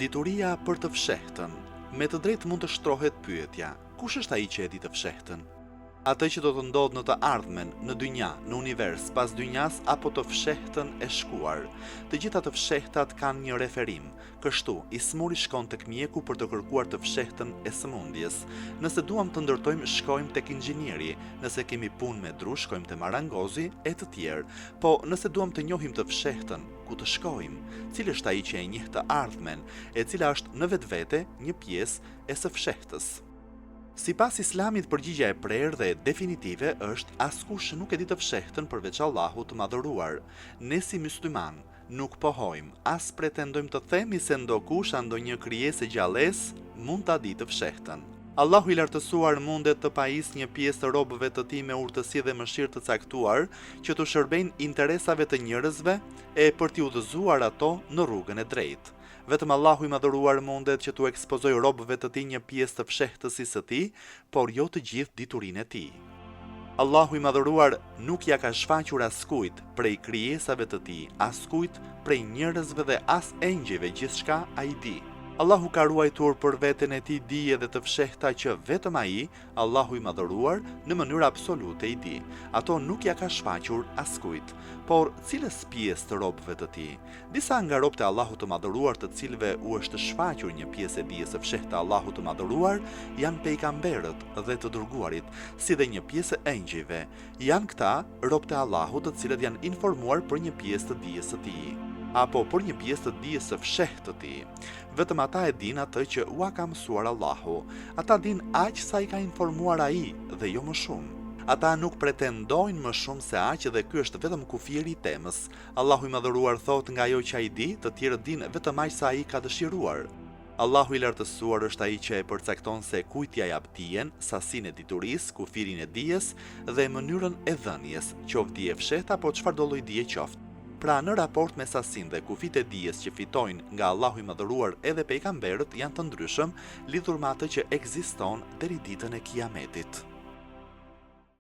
Dituria për të fshehtën. Me të drejtë mund të shtrohet pyetja, kush është ai që e di të fshehtën? Atë që do të ndodhë në të ardhmen, në dynja, në univers, pas dynjas apo të fshehtën e shkuar. Të gjitha të fshehtat kanë një referim. Kështu, i smuri shkon tek mjeku për të kërkuar të fshehtën e sëmundjes. Nëse duam të ndërtojmë, shkojmë tek inxhinieri. Nëse kemi punë me dru, shkojmë te marangozi e të tjerë. Po, nëse duam të njohim të fshehtën, ku të shkojmë? Cili është ai që e njeh të ardhmen, e cila është në vetvete një pjesë e së fshehtës? Sipas Islamit, përgjigjja e prerë dhe definitive është askush nuk e di të fshehtën përveç Allahut të madhëruar. Ne si mysliman nuk pohojmë, as pretendojmë të themi se ndokush a ndonjë krijesë gjallëse mund ta di të fshehtën. Allahu i lartësuar mundet të pajisë një pjesë të robëve të tij me urtësi dhe mëshirë të caktuar që të shërbejnë interesave të njerëzve e për t'i udhëzuar ato në rrugën e drejtë. Vetëm Allahu i madhëruar mundet që t'u ekspozojë robëve të tij një pjesë të fshehtësisë së tij, por jo të gjithë diturinë e tij. Allahu i madhëruar nuk ja ka shfaqur askujt prej krijesave të tij, askujt prej njerëzve dhe as engjëjve gjithçka ai di. Allahu ka ruajtur për veten e tij dije dhe të fshehta që vetëm ai, Allahu i madhëruar, në mënyrë absolute i di. Ato nuk ja ka shfaqur askujt. Por cilës pjesë të robëve të tij? Disa nga robët e Allahut të madhëruar, të cilëve u është shfaqur një pjesë e dijes së fshehtë të Allahut të madhëruar, janë pejgamberët dhe të dërguarit, si dhe një pjesë e engjëjve. Janë këta robët e Allahut të cilët janë informuar për një pjesë të dijes së tij, apo për një pjesë të dijes së fshehtë të tij. Vetëm ata e din atë që ua ka mësuar Allahu. Ata din aq sa i ka informuar ai dhe jo më shumë. Ata nuk pretendojnë më shumë se aq dhe ky është vetëm kufiri i temës. Allahu i madhëruar thot nga ajo që ai di, të tjerët din vetëm aq sa ai ka dëshiruar. Allahu i lartësuar është ai që e përcakton se kujt ja jap dijen, sasinë e diturisë, kufirin e dijes dhe mënyrën e dhënies, qoftë dije fshehtë apo çfarëdo lloj dije qoftë. Pra në raport me sasinë dhe kufit e dijes që fitojnë nga Allahu i madhëruar edhe pejgamberët janë të ndryshëm lidhur me atë që ekziston deri ditën e Kiametit.